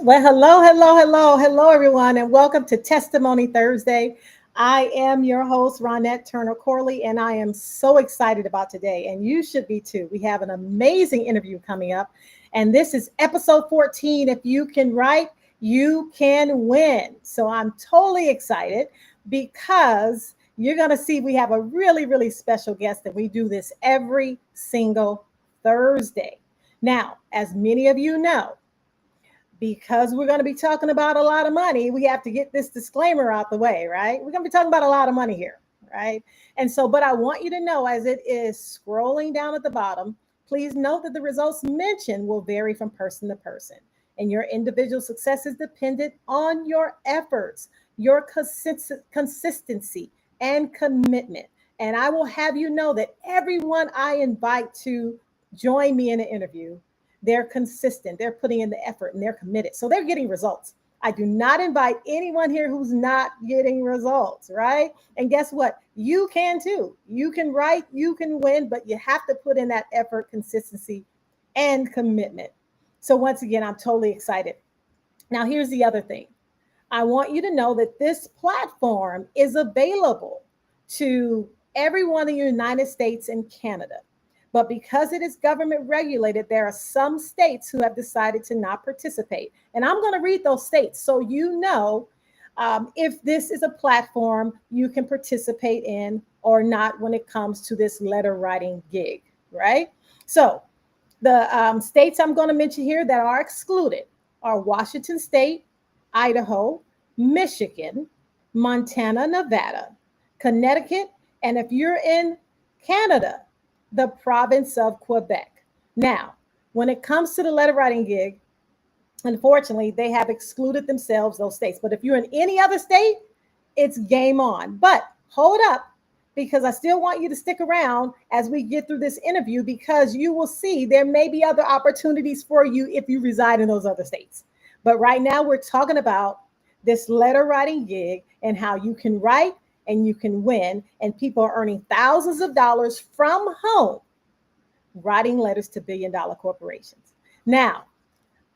Well, hello, hello, hello, hello, everyone, and welcome to Testimony Thursday. I am your host, Ronette Turner Corley, and I am so excited about today, and you should be too. We have an amazing interview coming up, and this is episode 14. If you can write, you can win. So I'm totally excited because you're going to see we have a really, really special guest, and we do this every single Thursday. Now, as many of you know, because we're going to be talking about a lot of money, we have to get this disclaimer out the way, right? We're going to be talking about a lot of money here, right? And so, but I want you to know as it is scrolling down at the bottom, please note that the results mentioned will vary from person to person. And your individual success is dependent on your efforts, your consistency, and commitment. And I will have you know that everyone I invite to join me in an interview, they're consistent, they're putting in the effort, and they're committed. So they're getting results. I do not invite anyone here who's not getting results, right? And guess what? You can too. You can write, you can win, but you have to put in that effort, consistency, and commitment. So once again, I'm totally excited. Now, here's the other thing. I want you to know that this platform is available to everyone in the United States and Canada. But because it is government regulated, there are some states who have decided to not participate. And I'm going to read those states so you know if this is a platform you can participate in or not when it comes to this letter writing gig, right? So the states I'm going to mention here that are excluded are Washington State, Idaho, Michigan, Montana, Nevada, Connecticut, and if you're in Canada, the province of Quebec. Now, when it comes to the letter writing gig, unfortunately, they have excluded themselves, those states. But if you're in any other state, it's game on. But hold up, because I still want you to stick around as we get through this interview because you will see there may be other opportunities for you if you reside in those other states. But right now, we're talking about this letter writing gig and how you can write and you can win. And people are earning thousands of dollars from home writing letters to billion-dollar corporations. Now,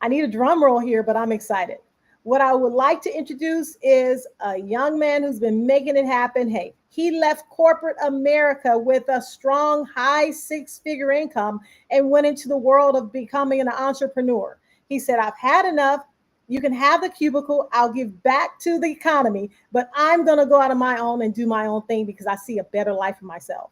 I need a drum roll here, but I'm excited. What I would like to introduce is a young man who's been making it happen. Hey, he left corporate America with a strong, high six-figure income and went into the world of becoming an entrepreneur. He said, I've had enough. You can have the cubicle. I'll give back to the economy, but I'm going to go out on my own and do my own thing because I see a better life for myself.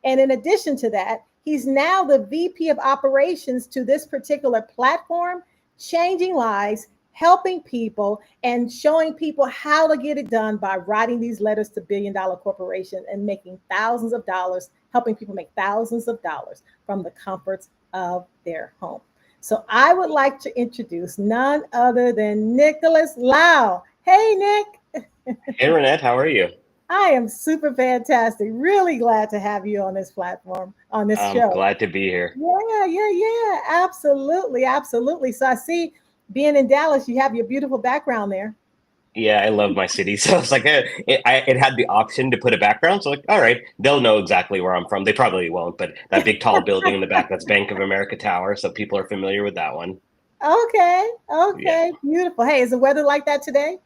And in addition to that, he's now the VP of operations to this particular platform, changing lives, helping people, and showing people how to get it done by writing these letters to billion-dollar corporations and making thousands of dollars, helping people make thousands of dollars from the comforts of their home. So I would like to introduce none other than Nicholas Lau. Hey, Nick. Hey, Renette, how are you? I am super fantastic. Really glad to have you on this platform, on this I'm show. glad to be here. Yeah. Absolutely, absolutely. So I see being in Dallas, you have your beautiful background there. Yeah, I love my city. So it's like it had the option to put a background. So like, all right, they'll know exactly where I'm from. They probably won't, but that big tall building in the back, that's Bank of America Tower. So people are familiar with that one. Okay, Yeah, okay, beautiful. Hey, is the weather like that today?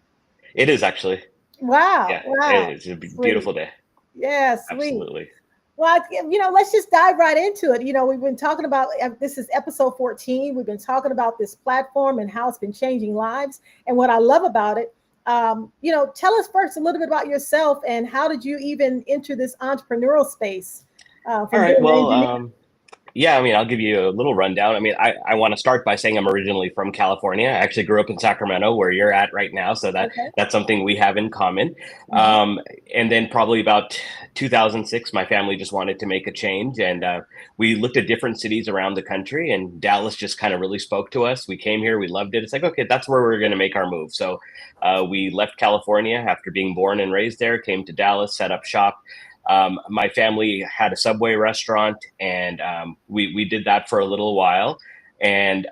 it is actually. Wow, Yeah, wow. it's a Sweet. beautiful day. Yeah, sweet. Absolutely. Well, let's just dive right into it. We've been talking about this is episode 14. We've been talking about this platform and how it's been changing lives. And what I love about it, tell us first a little bit about yourself and how did you even enter this entrepreneurial space All from right. being an Well, engineer? yeah, I mean, I'll give you a little rundown. I mean, I want to start by saying I'm originally from California. I actually grew up in Sacramento, where you're at right now, so Okay. that's something we have in common. Mhm. And then probably about 2006, my family just wanted to make a change, and we looked at different cities around the country, and Dallas just kind of really spoke to us. We came here, we loved it. It's like, okay, that's where we're going to make our move. So we left California after being born and raised there, came to Dallas, set up shop. My family had a Subway restaurant, and we did that for a little while. And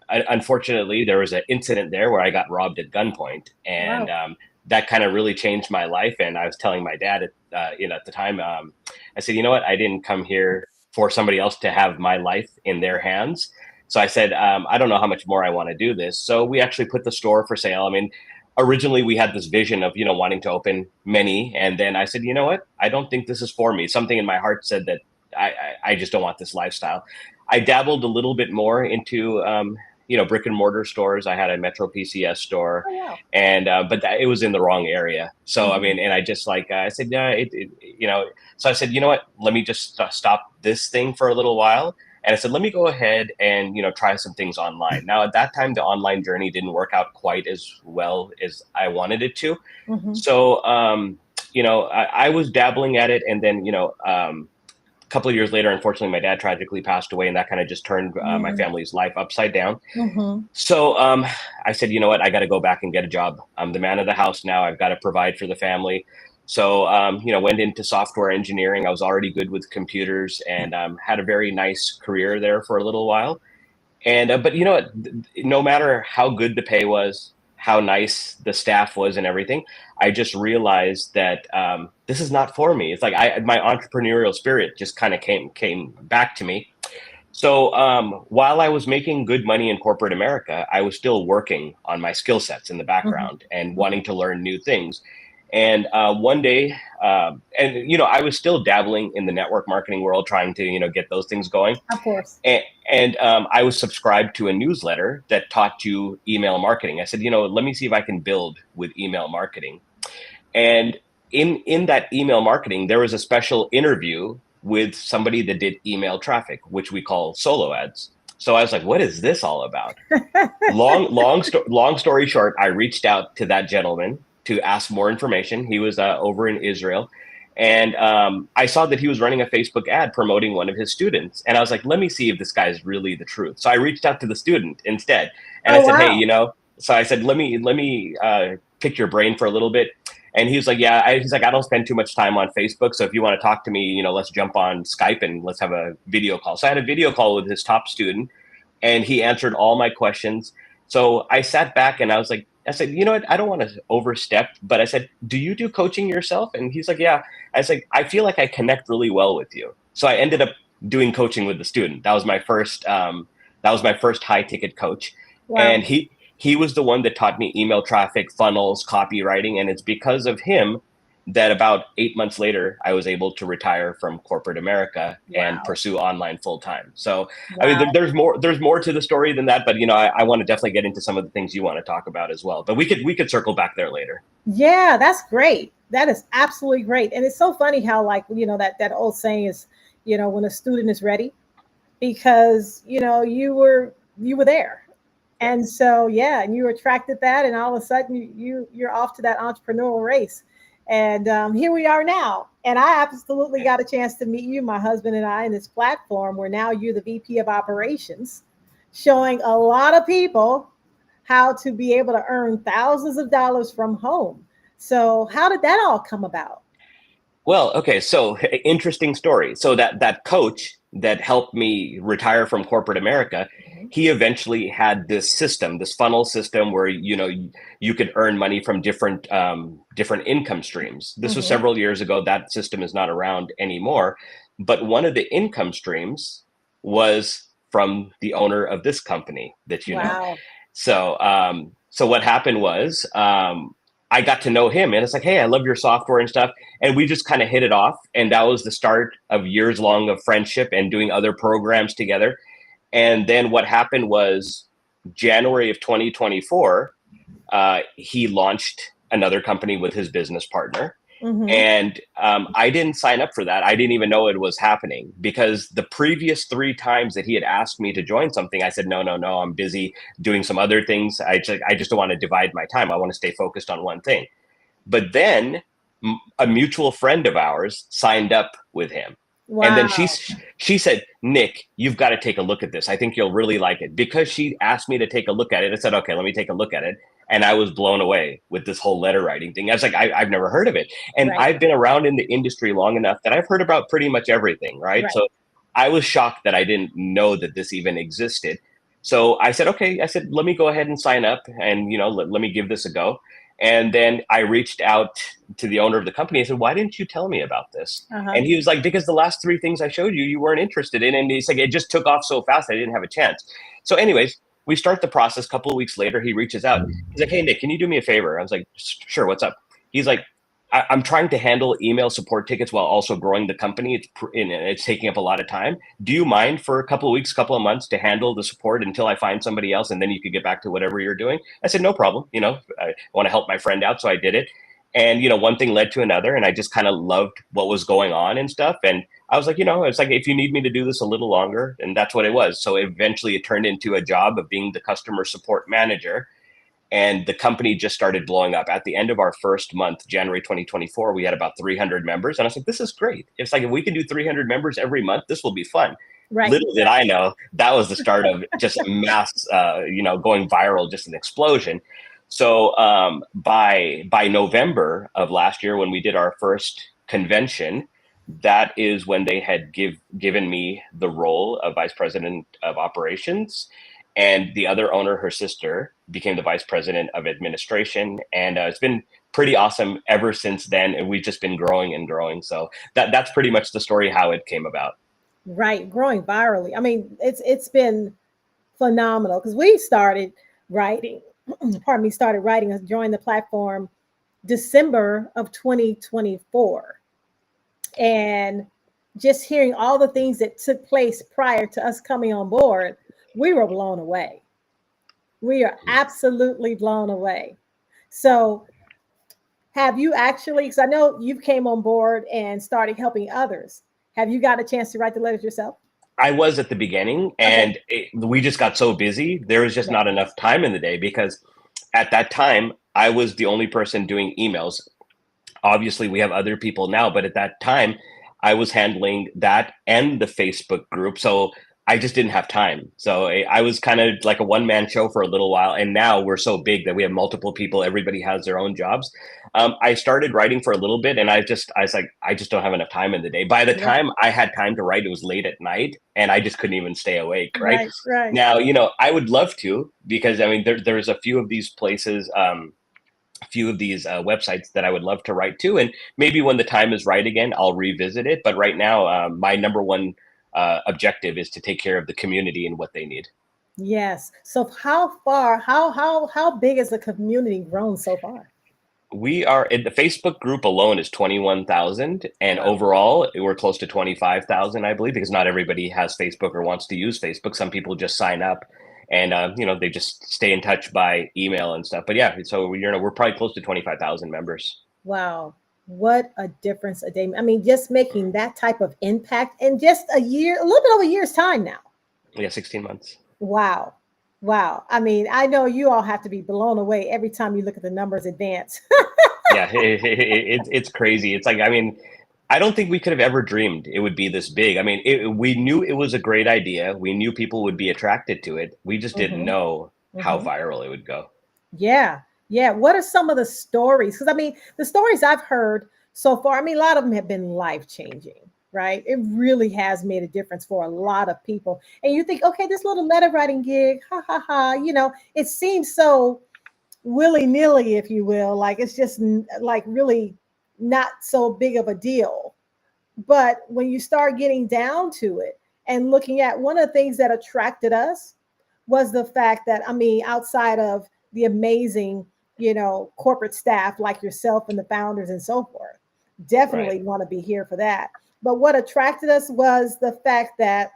unfortunately, there was an incident there where I got robbed at gunpoint, and Wow. that kind of really changed my life. And I was telling my dad at the time, I said, you know what, I didn't come here for somebody else to have my life in their hands. So I said, I don't know how much more I want to do this. So we actually put the store for sale. I mean, originally we had this vision of, wanting to open many. And then I said, you know what? I don't think this is for me. Something in my heart said that I just don't want this lifestyle. I dabbled a little bit more into, brick and mortar stores. I had a Metro PCS store, Oh, wow. and but it was in the wrong area. So I Mhm. mean, and I just I said, yeah, So I said, you know what? Let me just stop this thing for a little while. And I said, let me go ahead and try some things online. Now at that time, the online journey didn't work out quite as well as I wanted it to. Mhm. So I was dabbling at it, and then a couple of years later, unfortunately, my dad tragically passed away, and that kind of just turned my Mm. family's life upside down. Mhm. So I said, you know what? I got to go back and get a job. I'm the man of the house now. I've got to provide for the family. So, went into software engineering. I was already good with computers, and had a very nice career there for a little while. And but you know what? No matter how good the pay was, how nice the staff was, and everything, I just realized that this is not for me. It's like my entrepreneurial spirit just kind of came back to me. So while I was making good money in corporate America, I was still working on my skill sets in the Mhm. background and wanting to learn new things. And one day, I was still dabbling in the network marketing world, trying to get those things going. Of course. And I was subscribed to a newsletter that taught you email marketing. I said, let me see if I can build with email marketing. And in that email marketing, there was a special interview with somebody that did email traffic, which we call solo ads. So I was like, what is this all about? Long story short, I reached out to that gentleman to ask more information. He was over in Israel. And I saw that he was running a Facebook ad promoting one of his students. And I was like, let me see if this guy is really the truth. So I reached out to the student instead. And I Oh, said, hey, wow. so I said, let me pick your brain for a little bit. And he was like, yeah, he's like, I don't spend too much time on Facebook. So if you want to talk to me, let's jump on Skype and let's have a video call. So I had a video call with his top student, and he answered all my questions. So I sat back and I said, you know what? I don't want to overstep, but I said, do you do coaching yourself? And he's like, yeah. I was like, I feel like I connect really well with you. So I ended up doing coaching with the student. That was my first high ticket coach. And Wow. he was the one that taught me email traffic, funnels, copywriting. And it's because of him that about 8 months later, I was able to retire from corporate America and Wow. pursue online full time. So, I mean, Wow. there's more to the story than that, but I want to definitely get into some of the things you want to talk about as well. But we could circle back there later. Yeah, that's great. That is absolutely great. And it's so funny how, like, that old saying is, when a student is ready, because, you were there. Yeah. And so, yeah, and you attracted that, and all of a sudden you're off to that entrepreneurial race. And here we are now. And I absolutely got a chance to meet you, my husband and I, in this platform where now you're the VP of operations, showing a lot of people how to be able to earn thousands of dollars from home. So, how did that all come about? Well, okay, so interesting story. So that coach that helped me retire from corporate America, Mhm. he eventually had this system, this funnel system where you could earn money from different income streams. This was Mhm. several years ago. That system is not around anymore. But one of the income streams was from the owner of this company that you know. Wow. So what happened was I got to know him, and it's like, hey, I love your software and stuff, and we just kind of hit it off, and that was the start of years long of friendship and doing other programs together. And then what happened was January of 2024, he launched another company with his business partner, Mhm. and I didn't sign up for that. I didn't even know it was happening because the previous three times that he had asked me to join something, I said, no, no, no, I'm busy doing some other things. I just don't want to divide my time. I want to stay focused on one thing. But then a mutual friend of ours signed up with him. And then Wow. she said, Nick, you've got to take a look at this. I think you'll really like it. Because she asked me to take a look at it, I said, okay, let me take a look at it. And I was blown away with this whole letter writing thing. I was like, I've never heard of it. And Right. I've been around in the industry long enough that I've heard about pretty much everything, right? Right. So I was shocked that I didn't know that this even existed. So I said, okay, I said, let me go ahead and sign up and, let me give this a go. And then I reached out to the owner of the company. I said, why didn't you tell me about this? Uh-huh. And he was like, because the last three things I showed you, you weren't interested in. And he's like, it just took off so fast, I didn't have a chance. So anyways, we start the process. A couple of weeks later, he reaches out. He's like, "Hey, Nick, can you do me a favor?" I was like, "Sure, what's up?" He's like, I'm trying to handle email support tickets while also growing the company. It's taking up a lot of time. Do you mind for a couple of weeks, couple of months to handle the support until I find somebody else, and then you could get back to whatever you're doing? I said, no problem. I want to help my friend out, so I did it. And one thing led to another, and I just kind of loved what was going on and stuff. And I was like, it's like, if you need me to do this a little longer, and that's what it was. So eventually, it turned into a job of being the customer support manager. And the company just started blowing up. At the end of our first month, January 2024, we had about 300 members. And I was like, this is great. It's like, if we can do 300 members every month, this will be fun. Right. Little did I know, that was the start of just a mass, going viral, just an explosion. So by November of last year, when we did our first convention, that is when they had given me the role of vice president of operations. And the other owner, her sister, became the vice president of administration. And it's been pretty awesome ever since then. And we've just been growing and growing. So that's pretty much the story, how it came about. Right. Growing virally. I mean, it's been phenomenal because we started writing, joined the platform December of 2024. And just hearing all the things that took place prior to us coming on board, we were blown away. We are absolutely blown away. So have you actually, because I know you came on board and started helping others. Have you got a chance to write the letters yourself? I was at the beginning, and we just got so busy. There was just not enough time in the day, because at that time, I was the only person doing emails. Obviously, we have other people now, but at that time, I was handling that and the Facebook group. So I just didn't have time. So I was kind of like a one-man show for a little while. And now we're so big that we have multiple people. Everybody has their own jobs. I started writing for a little bit, and I was like, I just don't have enough time in the day. By the time I had time to write, it was late at night, and I just couldn't even stay awake. Right. Now, I would love to, because I mean, there's a few of these places, a few of these websites that I would love to write to. And maybe when the time is right again, I'll revisit it. But right now, my number one objective is to take care of the community and what they need. Yes. So how big is the community grown so far? We are in the Facebook group alone is 21,000, and overall we're close to 25,000, I believe, because not everybody has Facebook or wants to use Facebook. Some people just sign up and they just stay in touch by email and stuff. But yeah, so we're probably close to 25,000 members. Wow. What a difference a day. I mean, just making that type of impact in just a little bit over a year's time now. Yeah, 16 months. Wow. I mean, I know you all have to be blown away every time you look at the numbers advance. Yeah, it's crazy. It's like, I mean, I don't think we could have ever dreamed it would be this big. I mean, we knew it was a great idea. We knew people would be attracted to it. We just didn't know how viral it would go. Yeah. What are some of the stories? Because I mean, the stories I've heard so far, I mean, a lot of them have been life-changing, right? It really has made a difference for a lot of people. And you think, okay, this little letter writing gig, it seems so willy-nilly, if you will, like it's just like really not so big of a deal. But when you start getting down to it and looking at, one of the things that attracted us was the fact that, I mean, outside of the amazing corporate staff like yourself and the founders and so forth, definitely want to be here for that. But what attracted us was the fact that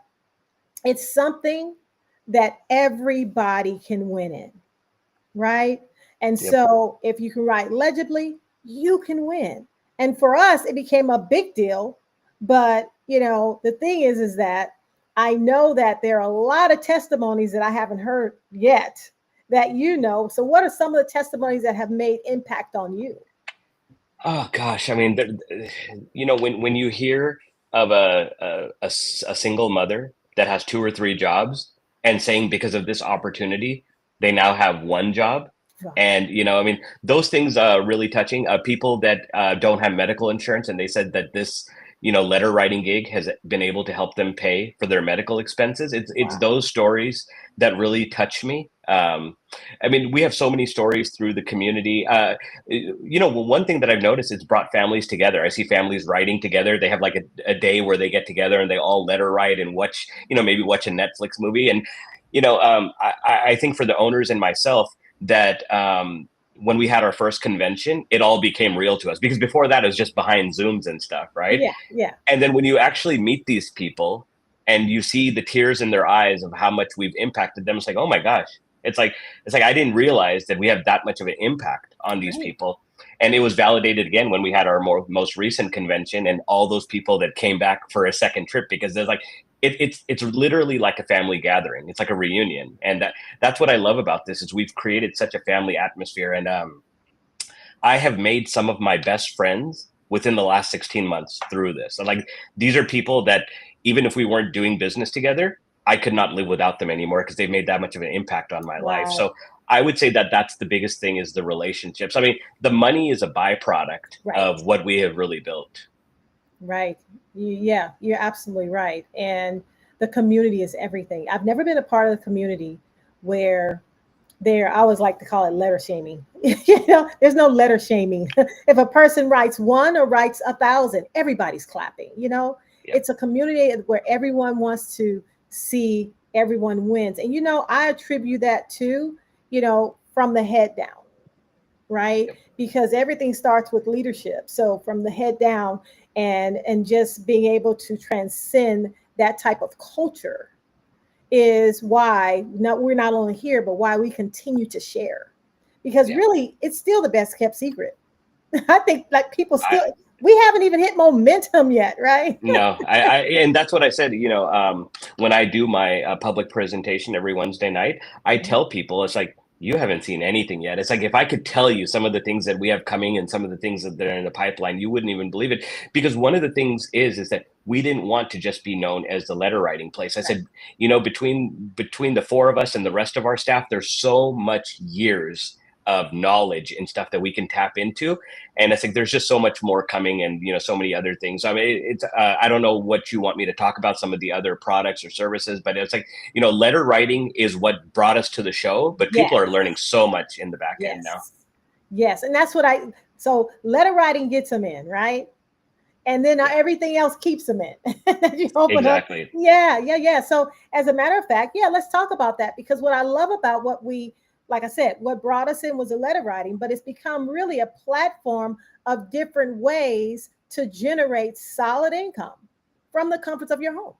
it's something that everybody can win in, right? And so if you can write legibly, you can win. And for us, it became a big deal. But, the thing is that I know that there are a lot of testimonies that I haven't heard yet that So what are some of the testimonies that have made impact on you? Oh gosh, I mean, when you hear of a single mother that has 2 or 3 jobs and saying because of this opportunity they now have 1 job, and I mean, those things are really touching. People that don't have medical insurance, and they said that this letter writing gig has been able to help them pay for their medical expenses. It's those stories that really touch me. I mean, we have so many stories through the community. One thing that I've noticed, it's brought families together. I see families writing together. They have like a day where they get together and they all letter write and watch, maybe watch a Netflix movie. And I think for the owners and myself that when we had our first convention, it all became real to us, because before that it was just behind Zooms and stuff, right? Yeah, yeah. And then when you actually meet these people and you see the tears in their eyes of how much we've impacted them, it's like, oh my gosh, it's like I didn't realize that we have that much of an impact on these Right. people. And it was validated again when we had our most recent convention, and all those people that came back for a second trip, because there's like it's literally like a family gathering. It's like a reunion, and that's what I love about this is we've created such a family atmosphere. And I have made some of my best friends within the last 16 months through this. And like, these are people that even if we weren't doing business together, I could not live without them anymore, because they've made that much of an impact on my life. Wow. So I would say that that's the biggest thing, is the relationships. I mean, the money is a byproduct Right. of what we have really built. Right. Yeah, you're absolutely right. And the community is everything. I've never been a part of the community where I always like to call it letter shaming. There's no letter shaming. If a person writes one or writes 1,000, everybody's clapping. Yeah. It's a community where everyone wants to see everyone wins. And I attribute that to, from the head down, right? Yep. Because everything starts with leadership. So from the head down, and just being able to transcend that type of culture is why we're not only here, but why we continue to share. Because Yeah. really, it's still the best kept secret. I think like people I, still, we haven't even hit momentum yet, right? No, and that's what I said. When I do my public presentation every Wednesday night, I tell people, it's like, you haven't seen anything yet. It's like, if I could tell you some of the things that we have coming and some of the things that are in the pipeline, you wouldn't even believe it. Because one of the things is that we didn't want to just be known as the letter writing place. I said, between the four of us and the rest of our staff, there's so much years of knowledge and stuff that we can tap into. And I think there's just so much more coming, and so many other things. I mean, it's I don't know what you want me to talk about, some of the other products or services, but it's like, letter writing is what brought us to the show, but people Yes, are learning so much in the back end now. yes, yes. And that's so letter writing gets them in, right? And then Yeah, everything else keeps them in. You open up. exactly. Yeah, yeah, yeah. So as a matter of fact, yeah, let's talk about that, because what I love about like I said, what brought us in was the letter writing, but it's become really a platform of different ways to generate solid income from the comforts of your home.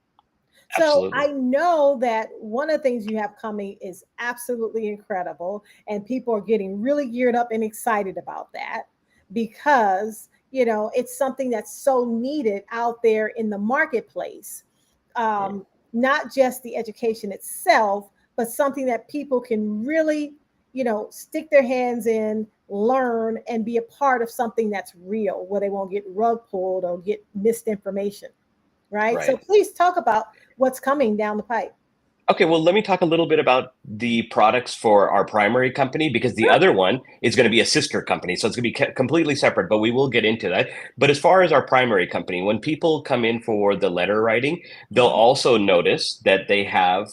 So I Absolutely. know that one of the things you have coming is absolutely incredible, and people are getting really geared up and excited about that, because it's something that's so needed out there in the marketplace. Mm. Not just the education itself, but something that people can really, stick their hands in, learn, and be a part of something that's real, where they won't get rug pulled or get misinformation. Right. So Right. please talk about what's coming down the pipe. Okay, well, let me talk a little bit about the products for our primary company, because the Sure. other one is going to be a sister company. So it's going to be completely separate, but we will get into that. But as far as our primary company, when people come in for the letter writing, they'll Mhm. also notice that they have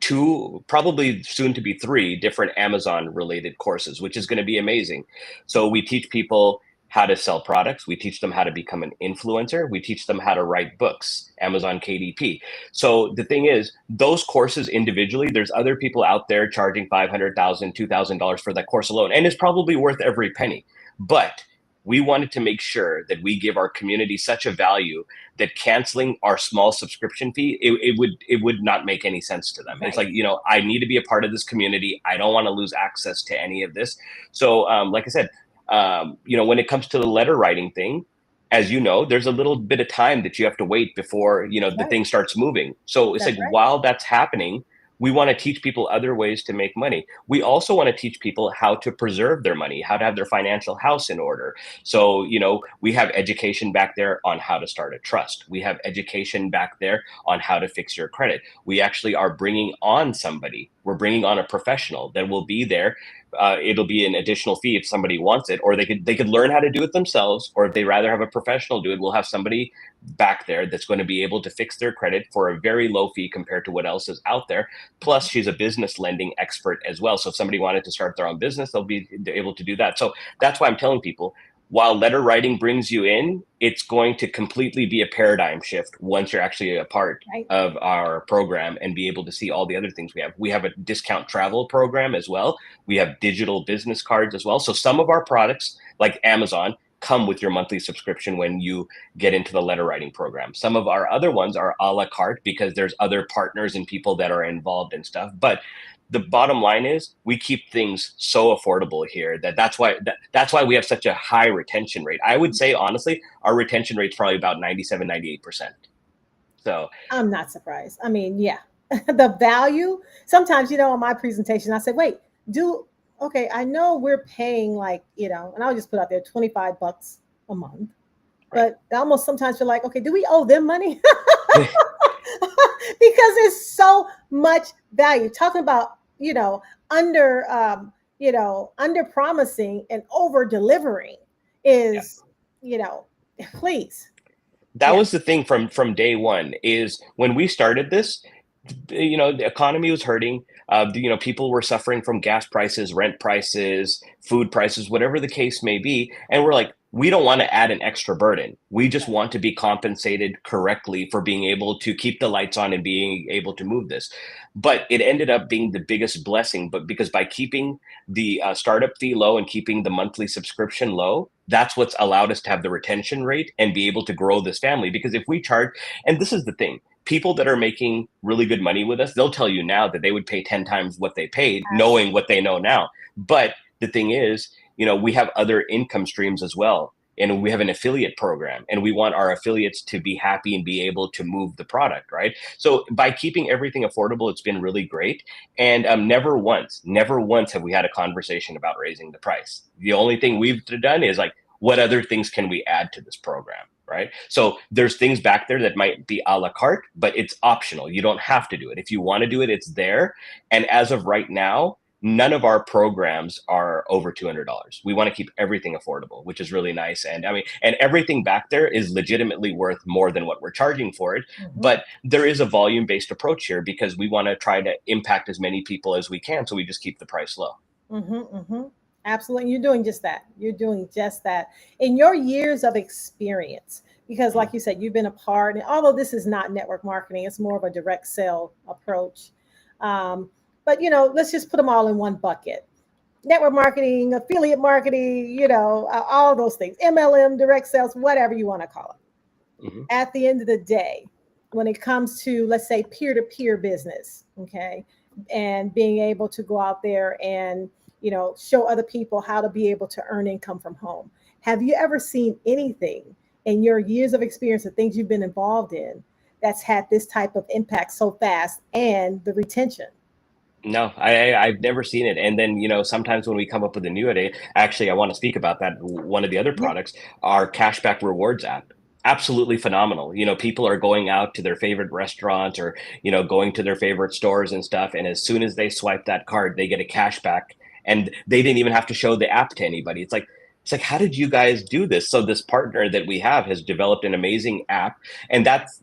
two, probably soon to be three different Amazon related courses, which is going to be amazing. So we teach people how to sell products. We teach them how to become an influencer. We teach them how to write books, Amazon KDP. So the thing is, those courses individually, there's other people out there charging $500,000, $2,000 for that course alone, and it's probably worth every penny. But we wanted to make sure that we give our community such a value that canceling our small subscription fee, it would not make any sense to them. It's Right. like, I need to be a part of this community. I don't want to lose access to any of this. So like I said, when it comes to the letter writing thing, as you know, there's a little bit of time that you have to wait before That's the right. thing starts moving. So it's That's like, right. while that's happening, we want to teach people other ways to make money. We also want to teach people how to preserve their money, how to have their financial house in order. So, we have education back there on how to start a trust. We have education back there on how to fix your credit. We actually are bringing on somebody. We're bringing on a professional that will be there. It'll be an additional fee if somebody wants it, or they could learn how to do it themselves, or if they rather have a professional do it, we'll have somebody back there that's going to be able to fix their credit for a very low fee compared to what else is out there. Plus, she's a business lending expert as well. So if somebody wanted to start their own business, they'll be able to do that. So that's why I'm telling people, while letter writing brings you in, it's going to completely be a paradigm shift once you're actually a part Right. of our program and be able to see all the other things we have. We have a discount travel program as well. We have digital business cards as well. So some of our products, like Amazon, come with your monthly subscription when you get into the letter writing program. Some of our other ones are a la carte because there's other partners and people that are involved and stuff. But the bottom line is we keep things so affordable here that's why we have such a high retention rate. I would say honestly our retention rate's probably about 97, 98%. So I'm not surprised. I mean, yeah, the value. Sometimes, on my presentation, I say, wait, do okay. I know we're paying like, and I'll just put out there $25 a month, right. but I almost sometimes feel like, okay, do we owe them money? Because it's so much value. Talking about, under, under promising and over delivering Yeah. is, you know, please. That Yeah. was the thing from day one is when we started this, the economy was hurting. People were suffering from gas prices, rent prices, food prices, whatever the case may be. And we're like, we don't want to add an extra burden. We just Right. want to be compensated correctly for being able to keep the lights on and being able to move this. But it ended up being the biggest blessing. But because by keeping the startup fee low and keeping the monthly subscription low, that's what's allowed us to have the retention rate and be able to grow this family. Because if we charge, and this is the thing, people that are making really good money with us, they'll tell you now that they would pay 10 times what they paid, knowing what they know now. But the thing is, we have other income streams as well. And we have an affiliate program, and we want our affiliates to be happy and be able to move the product, right? So by keeping everything affordable, it's been really great. And never once have we had a conversation about raising the price. The only thing we've done is like, what other things can we add to this program? Right. So there's things back there that might be a la carte, but it's optional. You don't have to do it. If you want to do it, it's there. And as of right now, none of our programs are over $200. We want to keep everything affordable, which is really nice. And I mean, and everything back there is legitimately worth more than what we're charging for it. Mhm. But there is a volume based approach here because we want to try to impact as many people as we can. So we just keep the price low. Mm-hmm, mm-hmm. Absolutely. You're doing just that. You're doing just that. In your years of experience, because like you said, you've been a part, and although this is not network marketing, it's more of a direct sale approach. Um, but let's just put them all in one bucket. Network marketing, affiliate marketing, all those things, MLM, direct sales, whatever you want to call it. Mm-hmm. At the end of the day, when it comes to, let's say, peer-to-peer business, okay, and being able to go out there and show other people how to be able to earn income from home. Have you ever seen anything in your years of experience, the things you've been involved in, that's had this type of impact so fast and the retention? No, I've never seen it. And then, sometimes when we come up with a new idea, actually, I want to speak about that. One of the other Yeah. products, our cashback rewards app. Absolutely phenomenal. People are going out to their favorite restaurants or, going to their favorite stores and stuff. And as soon as they swipe that card, they get a cashback and they didn't even have to show the app to anybody. It's like, how did you guys do this? So this partner that we have has developed an amazing app, and that's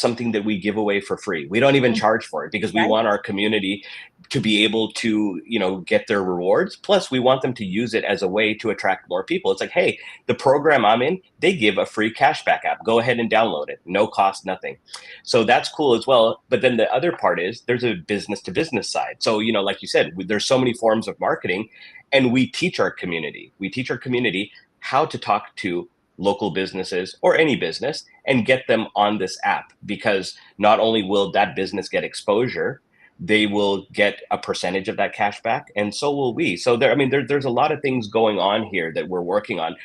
something that we give away for free. We don't even charge for it because we Right. want our community to be able to, get their rewards. Plus, we want them to use it as a way to attract more people. It's like, hey, the program I'm in, they give a free cashback app. Go ahead and download it. No cost, nothing. So that's cool as well. But then the other part is there's a business to business side. So, like you said, there's so many forms of marketing, and we teach our community. We teach our community how to talk to local businesses or any business and get them on this app, because not only will that business get exposure, they will get a percentage of that cash back, and so will we. So there's a lot of things going on here that we're working on.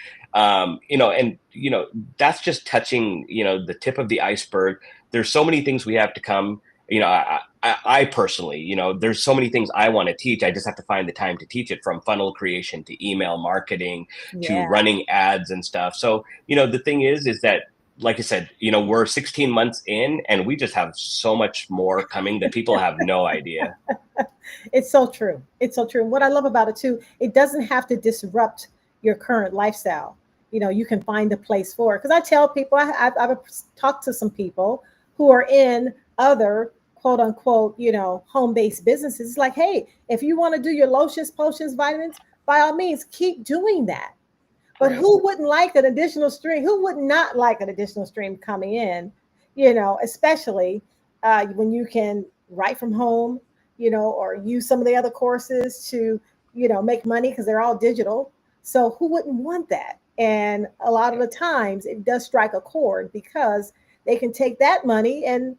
That's just touching, the tip of the iceberg. There's so many things we have to come. I personally, there's so many things I want to teach. I just have to find the time to teach it, from funnel creation to email marketing to Yeah. running ads and stuff. So, the thing is that, like I said, we're 16 months in and we just have so much more coming that people have no idea. It's so true. It's so true. And what I love about it too, it doesn't have to disrupt your current lifestyle. You can find a place for it. Because I tell people, I've talked to some people who are in other quote unquote, home-based businesses. It's like, hey, if you want to do your lotions, potions, vitamins, by all means, keep doing that. But Right. who wouldn't like an additional stream? Who would not like an additional stream coming in? Especially when you can write from home, or use some of the other courses to, make money because they're all digital. So who wouldn't want that? And a lot of the times it does strike a chord because they can take that money and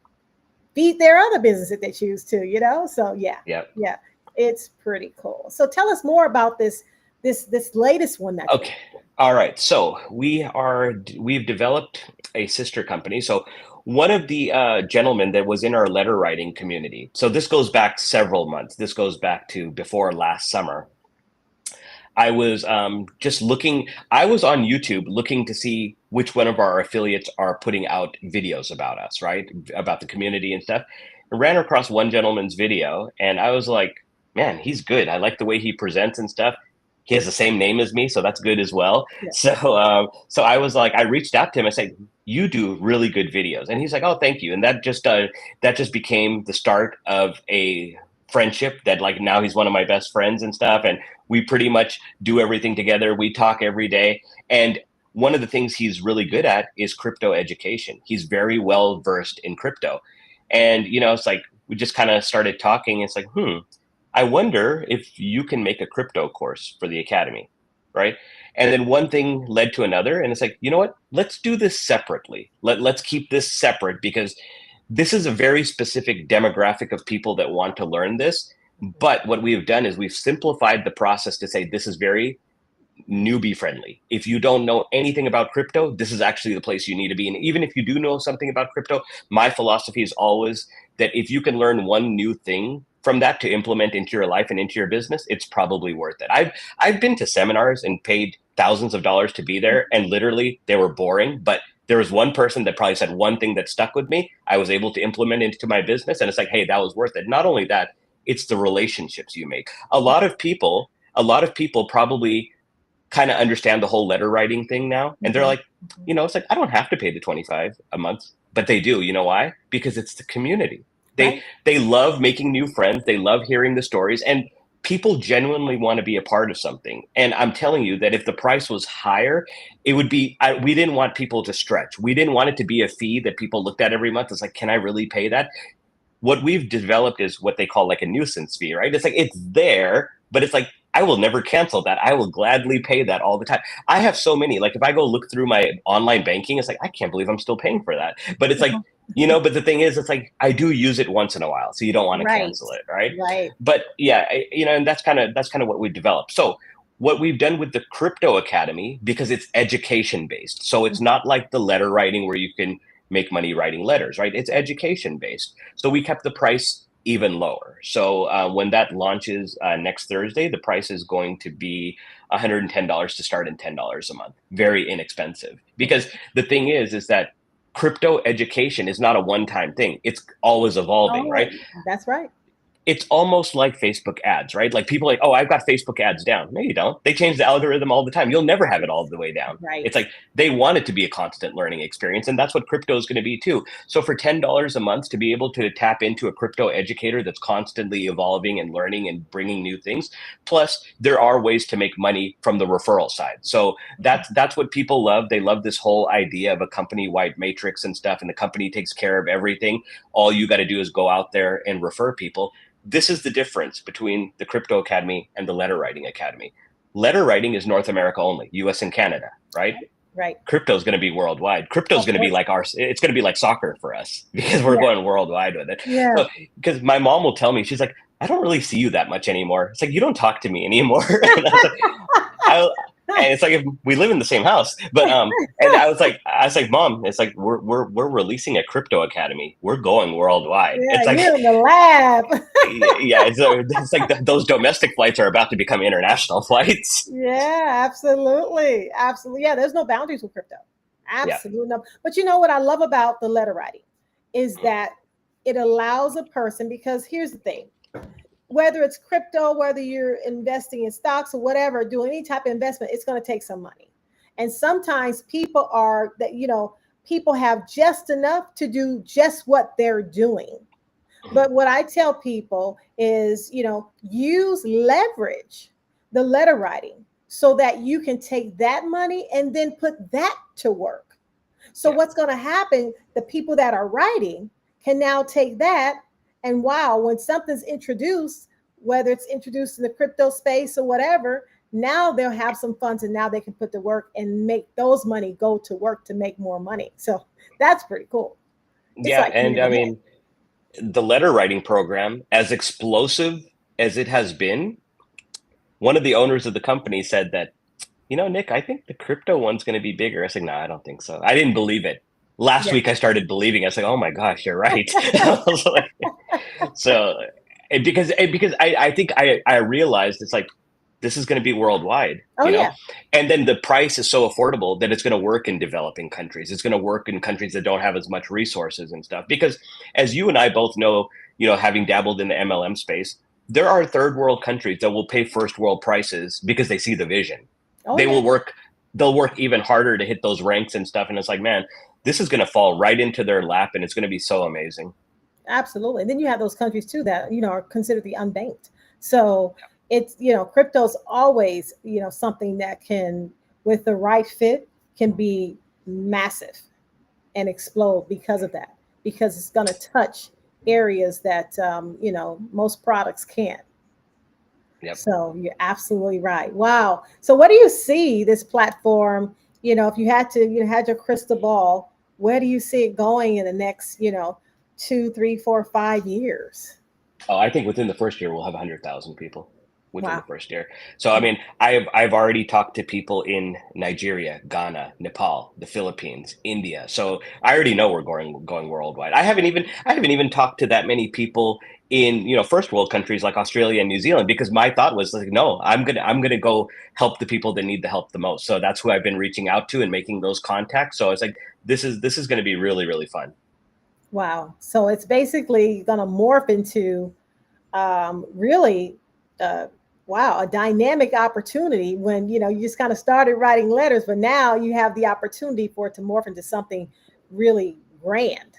feed their other business if they choose to. So yeah, Yeah. yeah, it's pretty cool. So tell us more about this latest one that you're. Okay. All right. So we've developed a sister company. So one of the gentlemen that was in our letter writing community. So this goes back several months. This goes back to before last summer. I was just looking. I was on YouTube looking to see which one of our affiliates are putting out videos about us, right? About the community and stuff. I ran across one gentleman's video, and I was like, "Man, he's good. I like the way he presents and stuff." He has the same name as me, so that's good as well. Yeah. So I was like, I reached out to him. I said, "You do really good videos," and he's like, "Oh, thank you." And that just became the start of a friendship that like now he's one of my best friends and stuff, and we pretty much do everything together. We talk every day. And one of the things he's really good at is crypto education. He's very well versed in crypto. And, it's like we just kind of started talking. It's like, I wonder if you can make a crypto course for the academy. Right. And then one thing led to another. And it's like, you know what? Let's do this separately. Let's keep this separate because this is a very specific demographic of people that want to learn this. But what we've done is we've simplified the process to say this is very newbie friendly. If you don't know anything about crypto, this is actually the place you need to be. And even if you do know something about crypto, my philosophy is always that if you can learn one new thing from that to implement into your life and into your business, it's probably worth it. I've been to seminars and paid thousands of dollars to be there, and literally they were boring, but there was one person that probably said one thing that stuck with me. I was able to implement into my business, and it's like, hey, that was worth it. Not only that, it's the relationships you make. A lot of people probably kind of understand the whole letter writing thing now. And they're like, it's like, I don't have to pay the 25 a month, but they do. You know why? Because it's the community. Right. They love making new friends. They love hearing the stories, and people genuinely want to be a part of something. And I'm telling you that if the price was higher, it would be, we didn't want people to stretch. We didn't want it to be a fee that people looked at every month. It's like, can I really pay that? What we've developed is what they call like a nuisance fee, right? It's like, it's there, but it's like, I will never cancel that. I will gladly pay that all the time. I have so many, like if I go look through my online banking, it's like, I can't believe I'm still paying for that. But it's like, but the thing is, it's like, I do use it once in a while. So you don't want to Right. cancel it. Right. Right. But yeah, and that's kind of what we developed. So what we've done with the Crypto Academy, because it's education based. So it's not like the letter writing where you can make money writing letters, right? It's education based. So we kept the price even lower. So when that launches next Thursday, the price is going to be $110 to start and $10 a month. Very inexpensive. Because the thing is that crypto education is not a one-time thing. It's always evolving, right? That's right. It's almost like Facebook ads, right? Like people are like, oh, I've got Facebook ads down. No, you don't. They change the algorithm all the time. You'll never have it all the way down. Right. It's like they want it to be a constant learning experience. And that's what crypto is going to be too. So for $10 a month to be able to tap into a crypto educator that's constantly evolving and learning and bringing new things. Plus, there are ways to make money from the referral side. So that's what people love. They love this whole idea of a company-wide matrix and stuff. And the company takes care of everything. All you got to do is go out there and refer people. This is the difference between the Crypto Academy and the Letter Writing Academy. Letter writing is North America only, US and Canada, right? Right. Crypto is going to be worldwide. Crypto is going to be like it's going to be like soccer for us because we're going worldwide with it. Yeah. So, because my mom will tell me, she's like, I don't really see you that much anymore. It's like, you don't talk to me anymore. And it's like, if we live in the same house, but and I was like, Mom, it's like we're releasing a Crypto Academy. We're going worldwide. Yeah, it's like you're in the lab. Yeah, it's like those domestic flights are about to become international flights. Yeah, absolutely, absolutely. Yeah, there's no boundaries with crypto. Absolutely no. But you know what I love about the letter writing is that it allows a person, because here's the thing. Whether it's crypto, whether you're investing in stocks or whatever, doing any type of investment, it's going to take some money. And sometimes people have just enough to do just what they're doing. But what I tell people is, use leverage the letter writing so that you can take that money and then put that to work. So Yeah. what's going to happen, the people that are writing can now take that, and wow, when something's introduced, whether it's introduced in the crypto space or whatever, now they'll have some funds and now they can put to work and make those money go to work to make more money. So that's pretty cool. It's Yeah, like hand and in I hand. mean, the letter writing program, as explosive as it has been, one of the owners of the company said that, Nick, I think the crypto one's going to be bigger. I said, no, I don't think so. I didn't believe it. Last Yeah. week I started believing. I was like, oh my gosh, you're right. I was like, so, because I think I realized it's like this is going to be worldwide, Oh yeah. and then the price is so affordable that it's going to work in developing countries. It's going to work in countries that don't have as much resources and stuff. Because as you and I both know, having dabbled in the MLM space, there are third world countries that will pay first world prices because they see the vision. Oh They yeah. will work. They'll work even harder to hit those ranks and stuff. And it's like, man, this is going to fall right into their lap, and it's going to be so amazing. Absolutely. And then you have those countries too that, are considered the unbanked. So it's, crypto's always, something that can, with the right fit, can be massive and explode because of that, because it's going to touch areas that, most products can't. Yep. So you're absolutely right. Wow. So what do you see this platform, if you had to, had your crystal ball, where do you see it going in the next, 2, 3, 4, 5 years? Oh, I think within the first year we'll have 100,000 people within the Wow. first year. So I mean, I've already talked to people in Nigeria, Ghana, Nepal, the Philippines, India. So I already know we're going worldwide. I haven't even talked to that many people in first world countries like Australia and New Zealand, because my thought was like, no, I'm gonna go help the people that need the help the most. So that's who I've been reaching out to and making those contacts. So it's like this is going to be really, really fun. Wow. So it's basically going to morph into really, uh, wow, a dynamic opportunity when, you just kind of started writing letters, but now you have the opportunity for it to morph into something really grand.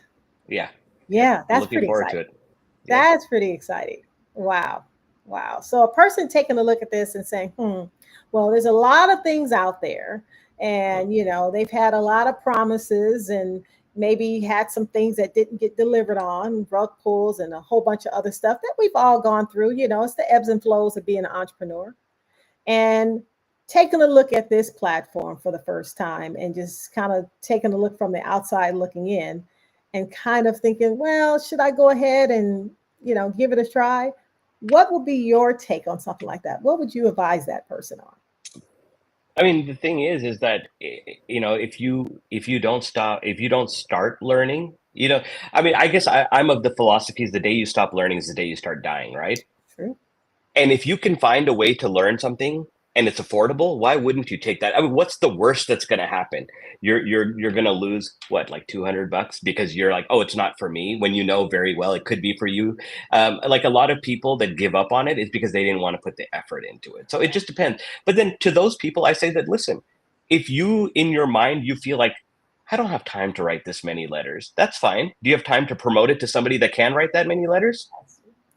Yeah. Yep. Yeah, I'm that's looking pretty forward to exciting. it. Yep. That's pretty exciting. Wow. Wow. So a person taking a look at this and saying, well, there's a lot of things out there. And, they've had a lot of promises and maybe had some things that didn't get delivered on, rug pulls and a whole bunch of other stuff that we've all gone through. It's the ebbs and flows of being an entrepreneur. And taking a look at this platform for the first time and just kind of taking a look from the outside looking in and kind of thinking, well, should I go ahead and, give it a try? What would be your take on something like that? What would you advise that person on? I mean, the thing is that if you don't start learning, I mean, I guess I'm of the philosophy is the day you stop learning is the day you start dying, right? True. And if you can find a way to learn something and it's affordable, why wouldn't you take that? I mean, what's the worst that's going to happen? You're going to lose what, like $200 because you're like, oh, it's not for me. When you know very well it could be for you. Like a lot of people that give up on it is because they didn't want to put the effort into it. So it just depends. But then to those people, I say that listen, if you in your mind you feel like I don't have time to write this many letters, that's fine. Do you have time to promote it to somebody that can write that many letters?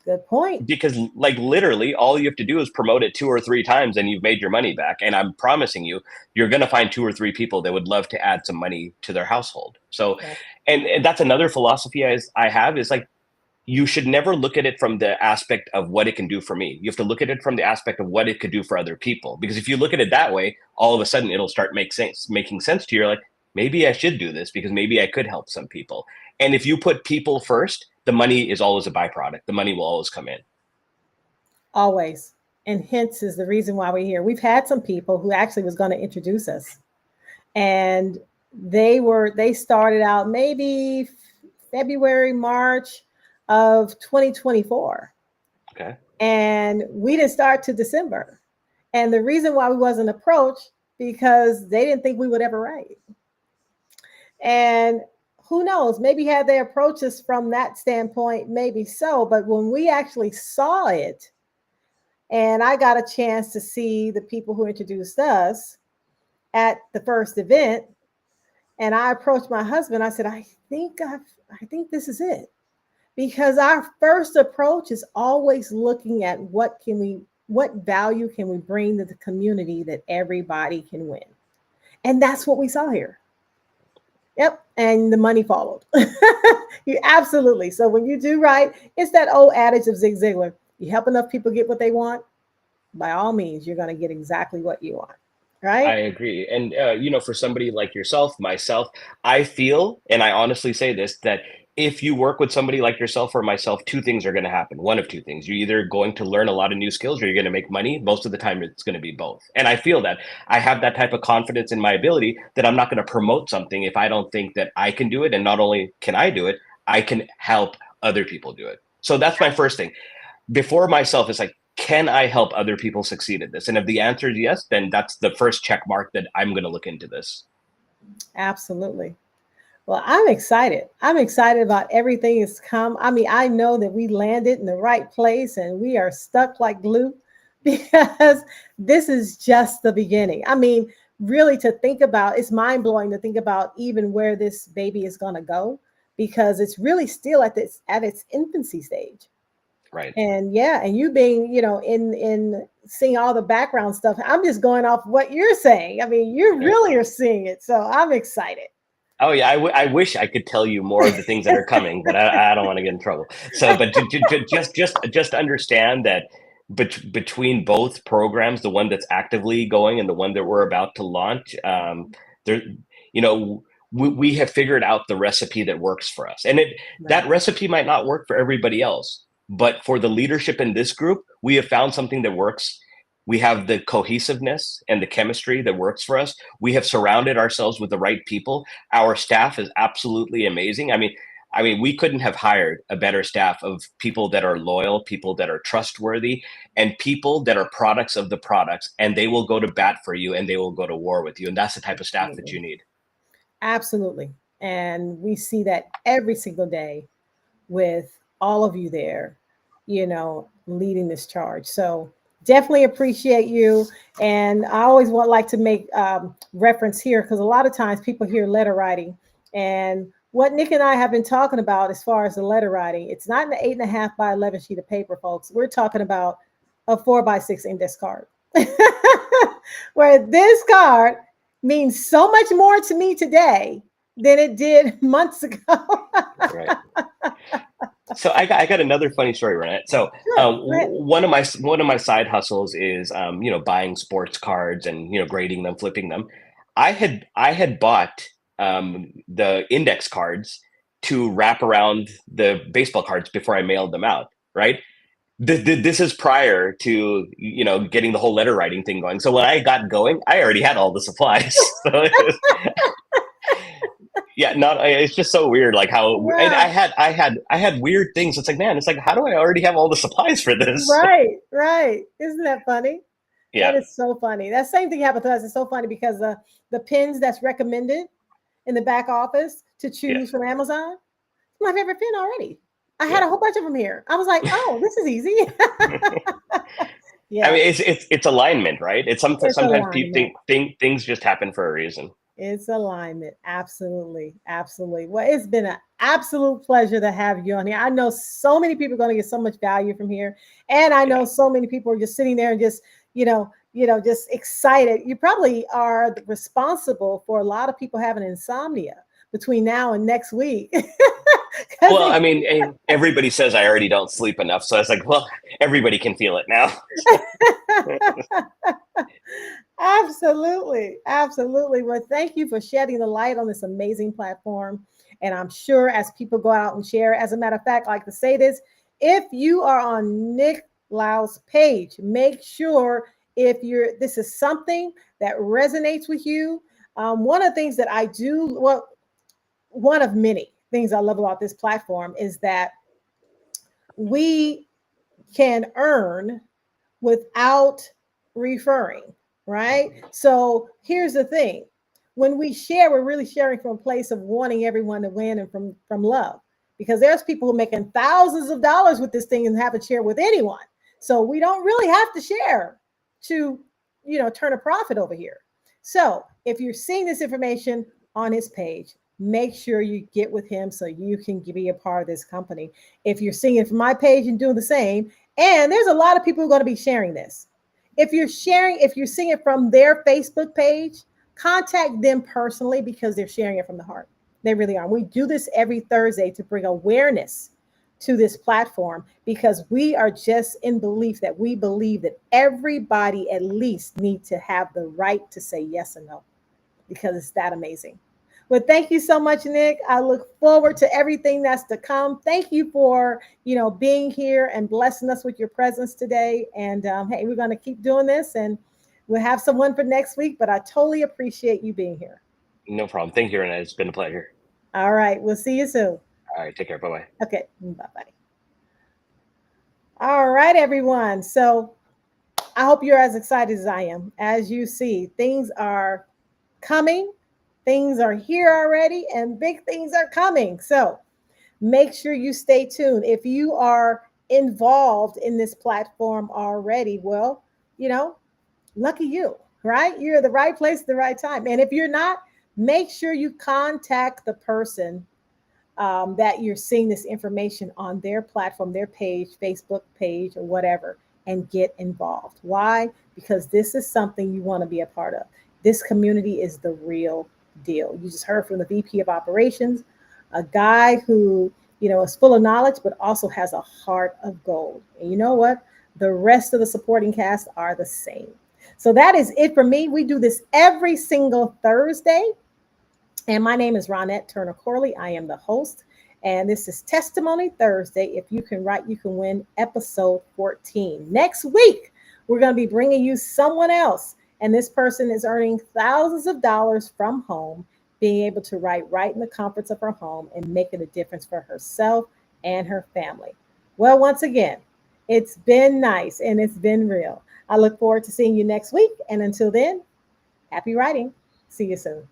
Good point. Because like literally all you have to do is promote it 2 or 3 times and you've made your money back, and I'm promising you you're going to find 2 or 3 people that would love to add some money to their household. So Yeah. and that's another philosophy I have is like you should never look at it from the aspect of what it can do for me. You have to look at it from the aspect of what it could do for other people, because if you look at it that way, all of a sudden it'll start making sense to you. You're like, maybe I should do this because maybe I could help some people. And if you put people first, the money is always a byproduct. The money will always come in. Always. And hence is the reason why we're here. We've had some people who actually was going to introduce us, and they started out maybe February, March of 2024. Okay. And we didn't start to December. And the reason why we wasn't approached because they didn't think we would ever write. And who knows, maybe had they approached us from that standpoint, maybe so. But when we actually saw it, and I got a chance to see the people who introduced us at the first event, and I approached my husband. I said, I think this is it, because our first approach is always looking at what can we What value can we bring to the community that everybody can win? And that's what we saw here. Yep. And the money followed. You absolutely. So when you do right, it's that old adage of Zig Ziglar. You help enough people get what they want, by all means, you're going to get exactly what you want. I Right? agree. And, for somebody like yourself, myself, I feel, and I honestly say this, that if you work with somebody like yourself or myself, two things are going to happen. One of two things. You're either going to learn a lot of new skills or you're going to make money. Most of the time, it's going to be both. And I feel that I have that type of confidence in my ability that I'm not going to promote something if I don't think that I can do it. And not only can I do it, I can help other people do it. So that's my first thing. Before myself, it's like, can I help other people succeed at this? And if the answer is yes, then that's the first check mark that I'm going to look into this. Absolutely. Well, I'm excited. I'm excited about everything that's come. I mean, I know that we landed in the right place and we are stuck like glue because this is just the beginning. I mean, really to think about, it's mind blowing to think about even where this baby is going to go because it's really still at its infancy stage. Right. And yeah, and you being, in seeing all the background stuff, I'm just going off what you're saying. I mean, you Right. really are seeing it. So I'm excited. Oh yeah, I wish I could tell you more of the things that are coming, but I don't want to get in trouble. So, but just understand that between both programs, the one that's actively going and the one that we're about to launch, there, you know, we have figured out the recipe that works for us, and that Right. recipe might not work for everybody else, but for the leadership in this group, we have found something that works. We have the cohesiveness and the chemistry that works for us. We have surrounded ourselves with the right people. Our staff is absolutely amazing. I mean, we couldn't have hired a better staff of people that are loyal, people that are trustworthy, and people that are products of the products, and they will go to bat for you and they will go to war with you. And that's the type of staff that Absolutely. you need. Absolutely. And we see that every single day with all of you there, leading this charge. So definitely appreciate you. And I always want like to make reference here because a lot of times people hear letter writing and what Nick and I have been talking about as far as the letter writing, it's not an 8.5 by 11 sheet of paper, folks. We're talking about a 4 by 6 index card. Where this card means so much more to me today than it did months ago. Right. So I got another funny story, Renette. So Sure. Go ahead. one of my side hustles is buying sports cards and grading them, flipping them. I had bought the index cards to wrap around the baseball cards before I mailed them out. Right. This is prior to getting the whole letter writing thing going. So when I got going, I already had all the supplies. So yeah, not it's just so weird like how and Yeah. I had weird things. It's like, man, it's like, how do I already have all the supplies for this? Right. Right. Isn't that funny? That Yeah, is so funny. That same thing happened to us. It's so funny because the pins that's recommended in the back office to yeah, choose from Amazon, my favorite pin already. I had yeah. a whole bunch of them here. I was like, oh, this is easy. I Yeah, mean, it's alignment, right? It's it's sometimes people alignment. things just happen for a reason. It's alignment. Absolutely. Absolutely. Well, it's been an absolute pleasure to have you on here. I know so many people are going to get so much value from here. And I Yeah. know so many people are just sitting there and just, just excited. You probably are responsible for a lot of people having insomnia between now and next week. 'Cause Well, I mean, everybody says I already don't sleep enough, so it's like, well, everybody can feel it now. Absolutely. Absolutely. Well, thank you for shedding the light on this amazing platform. And I'm sure as people go out and share, as a matter of fact, I like to say this, if you are on Nick Lau's page, make sure if this is something that resonates with you. One of the things that I do, well, one of many things I love about this platform is that we can earn without referring, right? So here's the thing. When we share, we're really sharing from a place of wanting everyone to win and from love. Because there's people who are making thousands of dollars with this thing and haven't shared with anyone. So we don't really have to share to, turn a profit over here. So if you're seeing this information on his page, make sure you get with him so you can be a part of this company. If you're seeing it from my page and doing the same, And there's a lot of people who are going to be sharing this. If you're seeing it from their Facebook page, contact them personally because they're sharing it from the heart. They really are. We do this every Thursday to bring awareness to this platform because we are just in belief that we believe that everybody at least need to have the right to say yes and no because it's that amazing. Well, thank you so much, Nick. I look forward to everything that's to come. Thank you for being here and blessing us with your presence today. And hey, we're going to keep doing this, and we'll have someone for next week. But I totally appreciate you being here. No problem. Thank you, Renee. It's been a pleasure. All right, we'll see you soon. All right, take care. Bye bye. Okay, bye bye. All right, everyone. So I hope you're as excited as I am. As you see, things are coming. Things are here already, and big things are coming. So make sure you stay tuned. If you are involved in this platform already, well, lucky you, right? You're at the right place at the right time. And if you're not, make sure you contact the person that you're seeing this information on their platform, their page, Facebook page, or whatever, and get involved. Why? Because this is something you want to be a part of. This community is the real deal. You just heard from the VP of operations, a guy who, is full of knowledge, but also has a heart of gold. And you know what? The rest of the supporting cast are the same. So that is it for me. We do this every single Thursday. And my name is Ronette Turner Corley. I am the host. And this is Testimony Thursday. If you can write, you can win episode 14. Next week, we're going to be bringing you someone else. And this person is earning thousands of dollars from home, being able to write right in the comforts of her home and making a difference for herself and her family. Well, once again, it's been nice and it's been real. I look forward to seeing you next week. And until then, happy writing. See you soon.